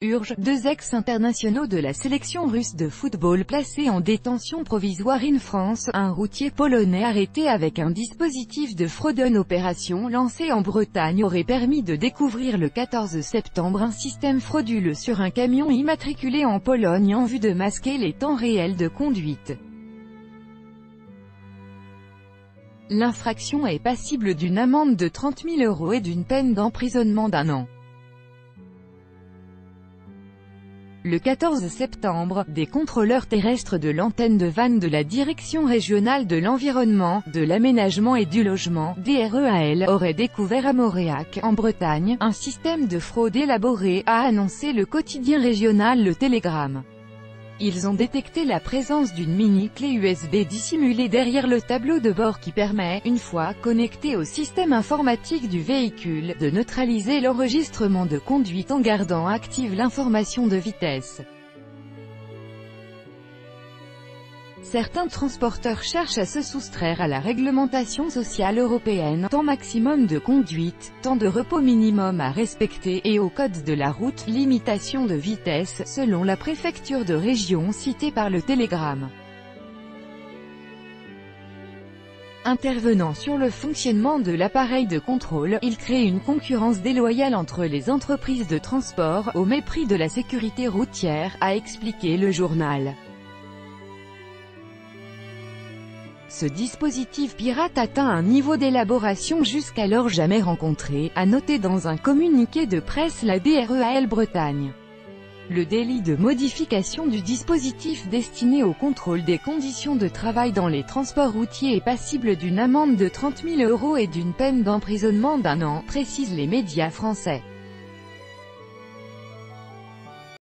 urge, 2 ex-internationaux de la sélection russe de football placés en détention provisoire in France, un routier polonais arrêté avec un dispositif de fraude. Une opération lancée en Bretagne aurait permis de découvrir le 14 septembre un système frauduleux sur un camion immatriculé en Pologne en vue de masquer les temps réels de conduite. L'infraction est passible d'une amende de 30 000 € et d'une peine d'emprisonnement d'1 an. Le 14 septembre, des contrôleurs terrestres de l'antenne de Vannes de la Direction régionale de l'environnement, de l'aménagement et du logement, DREAL, auraient découvert à Mauréac, en Bretagne, un système de fraude élaboré, a annoncé le quotidien régional Le Télégramme. Ils ont détecté la présence d'une mini-clé USB dissimulée derrière le tableau de bord qui permet, une fois connectée au système informatique du véhicule, de neutraliser l'enregistrement de conduite en gardant active l'information de vitesse. Certains transporteurs cherchent à se soustraire à la réglementation sociale européenne, temps maximum de conduite, temps de repos minimum à respecter, et au code de la route, limitation de vitesse, selon la préfecture de région citée par le Télégramme. Intervenant sur le fonctionnement de l'appareil de contrôle, il crée une concurrence déloyale entre les entreprises de transport, au mépris de la sécurité routière, a expliqué le journal. Ce dispositif pirate atteint un niveau d'élaboration jusqu'alors jamais rencontré, a noté dans un communiqué de presse la DREAL Bretagne. Le délit de modification du dispositif destiné au contrôle des conditions de travail dans les transports routiers est passible d'une amende de 30 000 € et d'une peine d'emprisonnement d'1 an, précisent les médias français.